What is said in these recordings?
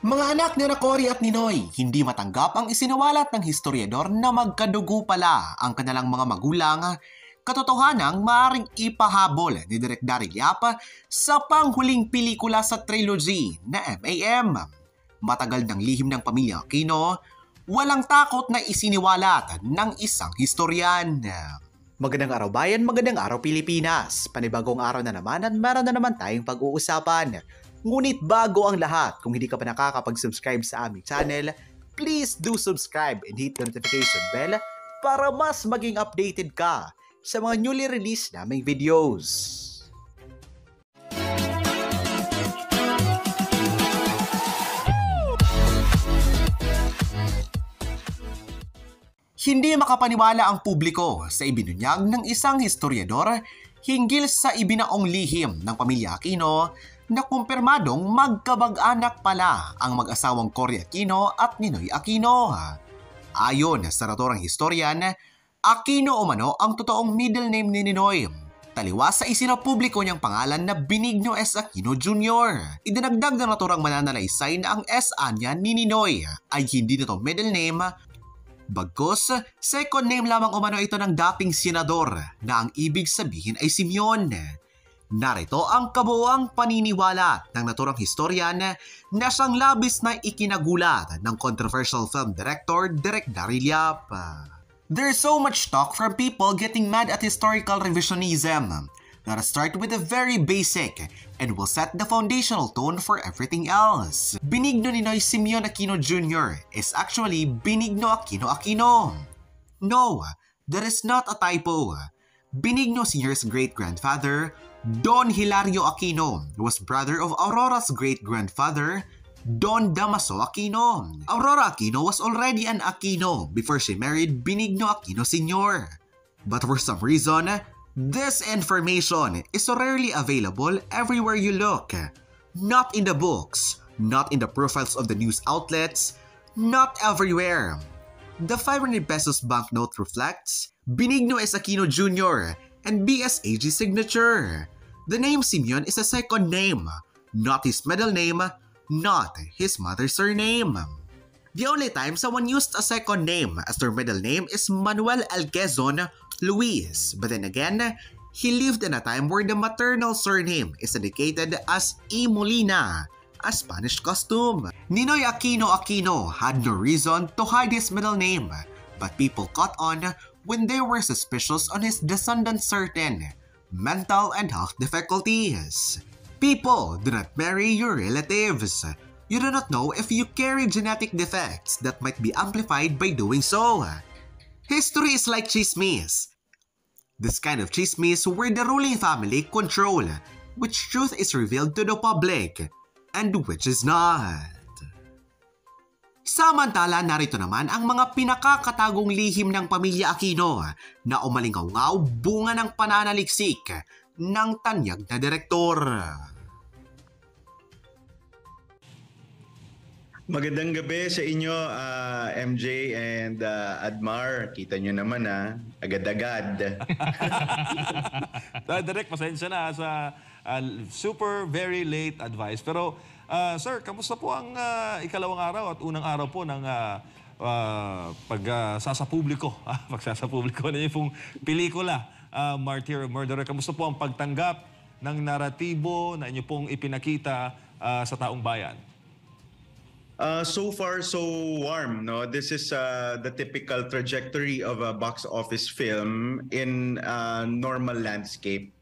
Mga anak ni Cory at Ninoy, hindi matanggap ang isinawalat ng historiador na magkadugo pala ang kanilang mga magulang, katotohanang maaaring ipahabol ni Direk Daryl Yap sa panghuling pelikula sa trilogy na MAM. Matagal ng lihim ng pamilya Aquino, walang takot na isiniwalat ng isang historian. Magandang araw bayan, magandang araw Pilipinas. Panibagong araw na naman at meron na naman tayong pag-uusapan. Ngunit bago ang lahat, kung hindi ka pa nakakapag-subscribe sa aming channel, please do subscribe and hit the notification bell para mas maging updated ka sa mga newly released naming videos. Hindi makapaniwala ang publiko sa ibinunyag ng isang historiador hinggil sa ibinaong lihim ng pamilya Aquino na kumpirmadong magkabag-anak pala ang mag-asawang Cory Aquino at Ninoy Aquino. Ayon sa naturang historian, Aquino umano ang totoong middle name ni Ninoy. Taliwas sa isinapubliko niyang pangalan na Benigno S. Aquino Jr. Idinagdag ng naturang mananalaysay na ang S.A. niya ni Ninoy ay hindi nito middle name, bagkus second name lamang umano ito ng dating senador na ang ibig sabihin ay Simeon. Narito ang kabuuang paniniwala ng naturang historian na siyang labis na ikinagulat ng controversial film director Direk Daryl Yap. There's so much talk from people getting mad at historical revisionism. Let us start with the very basic and will set the foundational tone for everything else. Benigno Ninoy Simeon Aquino Jr. is actually Benigno Aquino Aquino. No, that is not a typo. Benigno Sr.'s great-grandfather, Don Hilario Aquino, was brother of Aurora's great-grandfather, Don Damaso Aquino. Aurora Aquino was already an Aquino before she married Benigno Aquino Sr. But for some reason, this information is so rarely available everywhere you look. Not in the books, not in the profiles of the news outlets, not everywhere. The 500 pesos banknote reflects Benigno S. Aquino Jr. and BSAG signature. The name Simeon is a second name, not his middle name, not his mother's surname. The only time someone used a second name as their middle name is Manuel Alquezon Luis, but then again, he lived in a time where the maternal surname is indicated as E. Molina, a Spanish custom. Ninoy Aquino Aquino had no reason to hide his middle name, but people caught on when they were suspicious on his descendants' certain mental and health difficulties. People do not marry your relatives. You do not know if you carry genetic defects that might be amplified by doing so. History is like chismis. This kind of chismis where the ruling family control which truth is revealed to the public and which is not. Samantala, narito naman ang mga pinakakatagong lihim ng pamilya Aquino na umalingaw-ngaw bunga ng pananaliksik ng tanyag na direktor. Magandang gabi sa inyo, MJ and Admar. Kita nyo naman agad-agad. Direk, pasensya na sa super very late advice. Pero sir, kamusta po ang ikalawang araw at unang araw po ng pagsasapubliko? Pagsasapubliko na yung pelikula, Martyr or Murderer. Kamusta po ang pagtanggap ng naratibo na inyo pong ipinakita sa taong bayan? So far, so warm. No, this is the typical trajectory of a box office film in a normal landscape.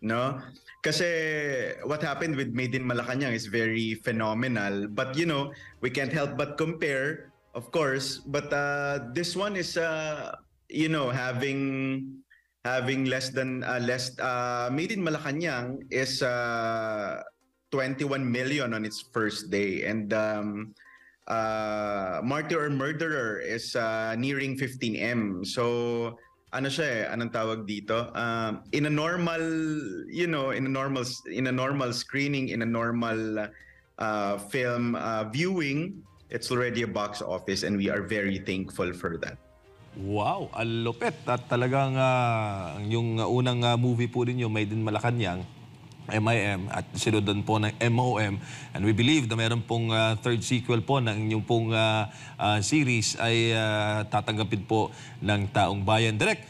No, kasi what happened with Made in Malacanang is very phenomenal. But you know, we can't help but compare, of course. But this one is, you know, having less than Made in Malacanang is 21 million on its first day, and Martyr or Murderer is nearing 15M. So ano siya anong tawag dito? In a normal, you know, in a normal screening, in a normal film viewing, it's already a box office, and we are very thankful for that. Wow, alupit. At talagang yung unang movie po ninyo, Made in Malacanang, MIM at sinundan po ng MOM, and we believe na meron pong third sequel po ng inyong pong series ay tatanggapin po ng taong bayan. Direk,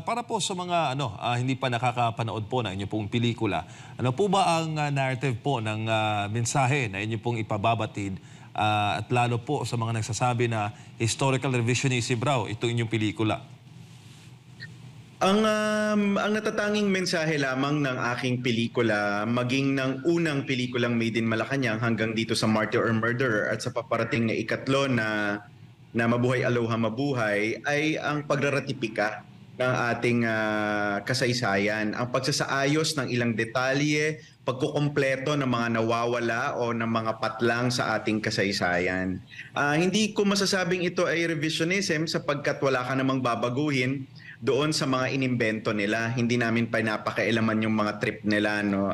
para po sa mga hindi pa nakakapanood po ng inyong pong pelikula, ano po ba ang narrative po ng mensahe na inyong pong ipababatid at lalo po sa mga nagsasabi na historical revisionism raw itong inyong pelikula? Ang natatanging mensahe lamang ng aking pelikula, maging ng unang pelikulang Made in Malacanang hanggang dito sa Martyr or Murderer at sa paparating na ikatlo na Mabuhay Aloha Mabuhay, ay ang pagraratipika ng ating kasaysayan, ang pagsasaayos ng ilang detalye, pagkukumpleto ng mga nawawala o ng mga patlang sa ating kasaysayan. Hindi ko masasabing ito ay revisionism sapagkat wala ka namang babaguhin doon sa mga inimbento nila. Hindi namin pinapakailaman yung mga trip nila, no,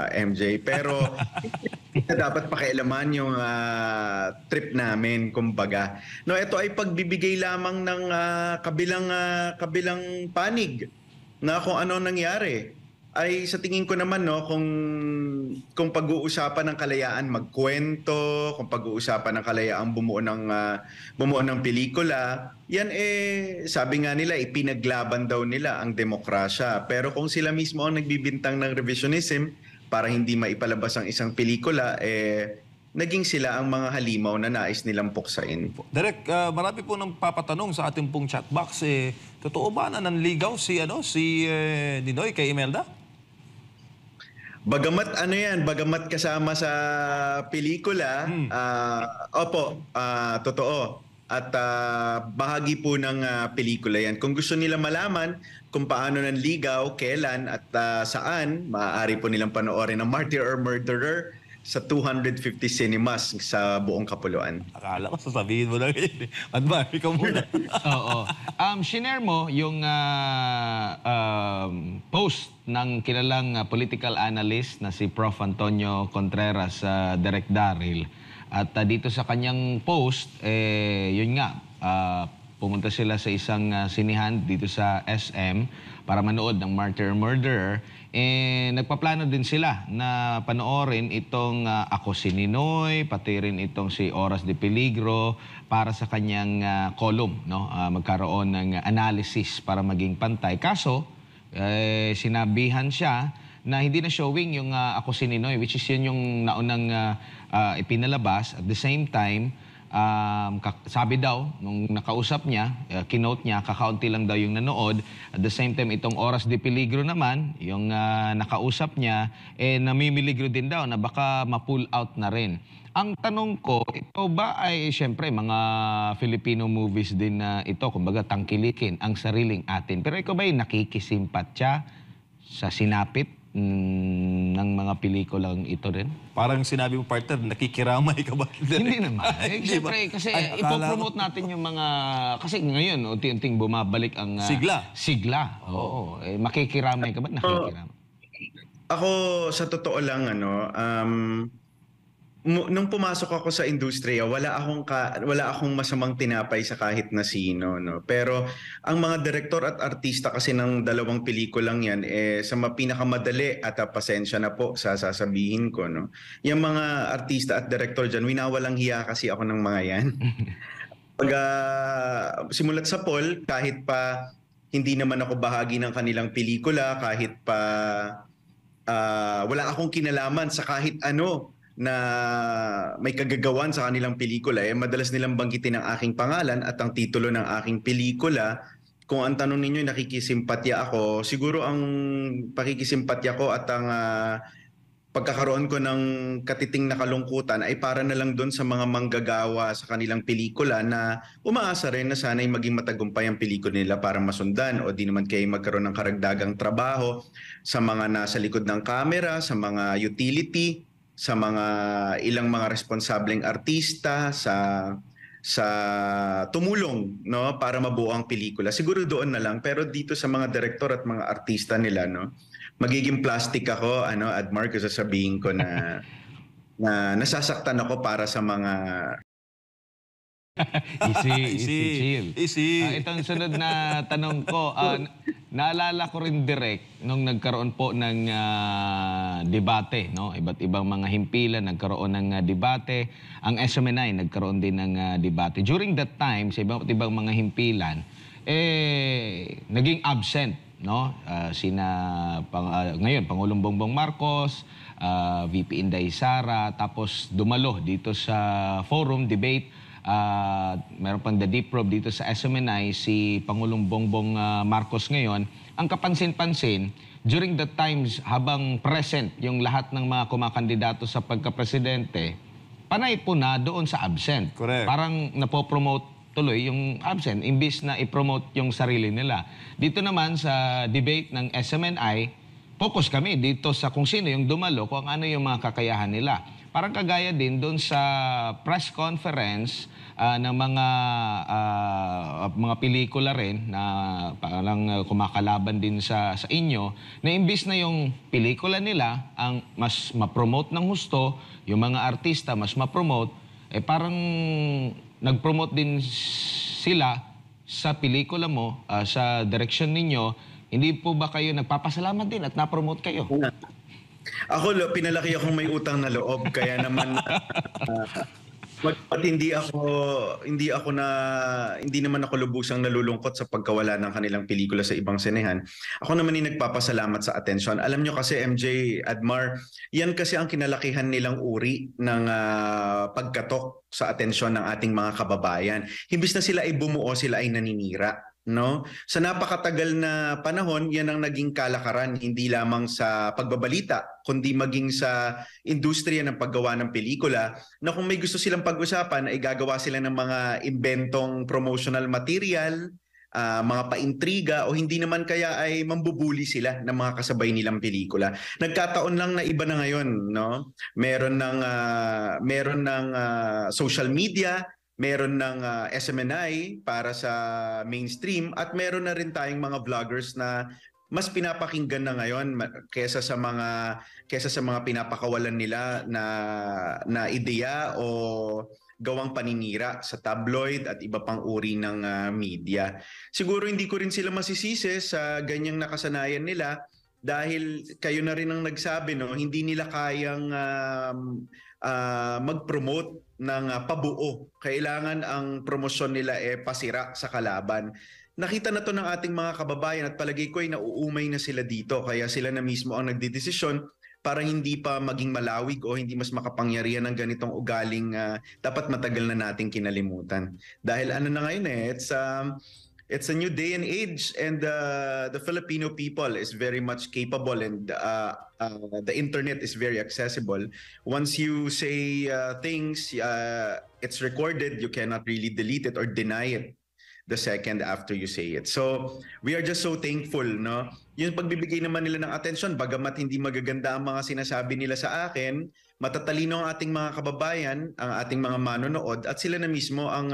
MJ. Pero dapat pakailaman yung trip namin, kumbaga. No, ito ay pagbibigay lamang ng kabilang panig na kung ano nangyari. Ay sa tingin ko naman, no, kung pag-uusapan ng kalayaan magkwento, kung pag-uusapan ng kalayaan bumuo ng pelikula, yan sabi nga nila ipinaglaban daw nila ang demokrasya. Pero kung sila mismo ang nagbibintang ng revisionism para hindi maipalabas ang isang pelikula, naging sila ang mga halimaw na nais nilang puksain. Direk, marami po nang papatanong sa ating pong chat box, totoo ba na nanligaw si Ninoy kay Imelda? Bagamat kasama sa pelikula, opo, totoo. At bahagi po ng pelikula yan. Kung gusto nila malaman kung paano nanligaw, kailan at saan, maaari po nilang panoorin ang Martyr or Murderer sa 250 cinemas sa buong Kapuluan. Akala ko sasabihin mo lang yun. Admar, ikaw muna. Oo. Shinare mo yung post ng kilalang political analyst na si Prof. Antonio Contreras sa Direk Daryl. At dito sa kanyang post, yun nga, pumunta sila sa isang sinihan dito sa SM para manood ng Martyr Murderer. Nagpaplano din sila na panoorin itong Ako si Ninoy, pati rin itong si Oras de Peligro para sa kanyang column, no? Magkaroon ng analysis para maging pantay. Kaso, sinabihan siya na hindi na showing yung Ako si Ninoy, which is yun yung naunang ipinalabas. At the same time, sabi daw, nung nakausap niya, kinote niya, kakaunti lang daw yung nanood. At the same time, itong Oras de Peligro naman, yung nakausap niya, namimiligro din daw na baka ma-pull out na rin. Ang tanong ko, ito ba ay siyempre mga Filipino movies din na ito, kumbaga tangkilikin ang sariling atin. Pero ikaw ba ay nakikisimpatya sa sinapit ng mga pelikulang ito rin? Parang sinabi mo, partner, nakikiramay ka ba? Hindi naman. Siyempre, kasi ipopromote natin yung mga... Kasi ngayon, unti-unting bumabalik ang... Sigla. Oo. Makikiramay ka ba? Nakikiramay. Ako, sa totoo lang, nung pumasok ako sa industriya, wala akong masamang tinapay sa kahit na sino, no. Pero ang mga direktor at artista kasi ng dalawang pelikulang yan, sa pinakamadali at pasensya na po sa sasabihin ko, no. Yung mga artista at direktor dyan, winawalang hiya kasi ako ng mga yan. Pag simulat sa Paul, kahit pa hindi naman ako bahagi ng kanilang pelikula, kahit pa wala akong kinalaman sa kahit ano na may kagagawan sa kanilang pelikula, madalas nilang banggitin ang aking pangalan at ang titulo ng aking pelikula. Kung ang tanong ninyo, nakikisimpatya ako, siguro ang pakikisimpatya ko at ang pagkakaroon ko ng katiting na kalungkutan ay para na lang doon sa mga manggagawa sa kanilang pelikula na umaasa rin na sana'y maging matagumpay ang pelikula nila para masundan o di naman kayo magkaroon ng karagdagang trabaho sa mga nasa likod ng kamera, sa mga utility, sa mga ilang mga responsableng artista, sa tumulong, no, para mabuo ang pelikula. Siguro doon na lang, pero dito sa mga direktor at mga artista nila, no, magiging plastic ako, Admar, kasi sasabihin ko na nasasaktan ako para sa mga Easy, chill. Easy. Itong sunod na tanong ko, naalala ko rin direct nung nagkaroon po ng debate, no? Iba't ibang mga himpilan nagkaroon ng debate. Ang SMNI nagkaroon din ng debate. During that time, sa iba't ibang mga himpilan, naging absent, no? Ngayon, Pangulong Bongbong Marcos, VP Inday Sara, tapos dumalo dito sa forum debate. Meron pang the deep probe dito sa SMNI, si Pangulong Bongbong Marcos ngayon. Ang kapansin-pansin, during the times habang present yung lahat ng mga kumakandidato sa pagkapresidente, panay po na doon sa absent. Correct. Parang napopromote tuloy yung absent, imbis na i-promote yung sarili nila. Dito naman sa debate ng SMNI, focus kami dito sa kung sino yung dumalo, kung ano yung mga kakayahan nila. Parang kagaya din doon sa press conference ng mga pelikula rin na parang kumakalaban din sa inyo, na imbis na yung pelikula nila ang mas ma-promote ng husto, yung mga artista mas ma-promote, parang nag-promote din sila sa pelikula mo, sa direction ninyo. Hindi po ba kayo nagpapasalamat din at na-promote kayo? Ako, pinalaki akong may utang na loob, kaya naman hindi naman ako lubusang nalulungkot sa pagkawala ng kanilang pelikula sa ibang sinehan. Ako naman yung nagpapasalamat sa atensyon. Alam nyo kasi, MJ, Admar, yan kasi ang kinalakihan nilang uri ng pagkatok sa atensyon ng ating mga kababayan. Himbis na sila ay bumuo, sila ay naninira. No? Sa napakatagal na panahon, yan ang naging kalakaran, hindi lamang sa pagbabalita, kundi maging sa industriya ng paggawa ng pelikula, na kung may gusto silang pag-usapan, ay gagawa sila ng mga inventong promotional material, mga paintriga, o hindi naman kaya ay mambubuli sila ng mga kasabay nilang pelikula. Nagkataon lang na iba na ngayon, no? Meron ng social media, meron ng SMNI para sa mainstream, at meron na rin tayong mga vloggers na mas pinapakinggan na ngayon kaysa sa mga pinapakawalan nila na ideya o gawang paninira sa tabloid at iba pang uri ng media. Siguro hindi ko rin sila masisisi sa ganyang nakasanayan nila, dahil kayo na rin ang nagsabi, no, hindi nila kayang mag-promote ng pabuo. Kailangan ang promosyon nila pasira sa kalaban. Nakita na to ng ating mga kababayan, at palagay ko ay nauumay na sila dito, kaya sila na mismo ang nagdedesisyon para hindi pa maging malawig o hindi mas makapangyarihan ng ganitong ugaling dapat matagal na nating kinalimutan. Dahil ano na ngayon it's a new day and age, and the Filipino people is very much capable, and the internet is very accessible. Once you say things, it's recorded. You cannot really delete it or deny it the second after you say it. So we are just so thankful, no? Yung pagbibigay naman nila ng atensyon, bagamat hindi magaganda ang mga sinasabi nila sa akin, matatalino ang ating mga kababayan, ang ating mga manonood, at sila na mismo ang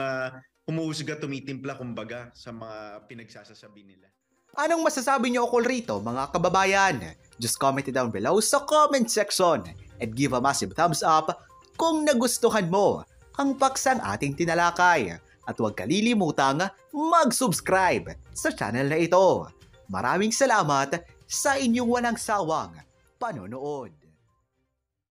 humuhusga, tumitimpla kumbaga sa mga pinagsasasabi nila. Anong masasabi niyo ukol rito, mga kababayan? Just comment it down below sa comment section and give a massive thumbs up kung nagustuhan mo ang paksang ating tinalakay. At huwag kalilimutang mag-subscribe sa channel na ito. Maraming salamat sa inyong walang sawang panonood.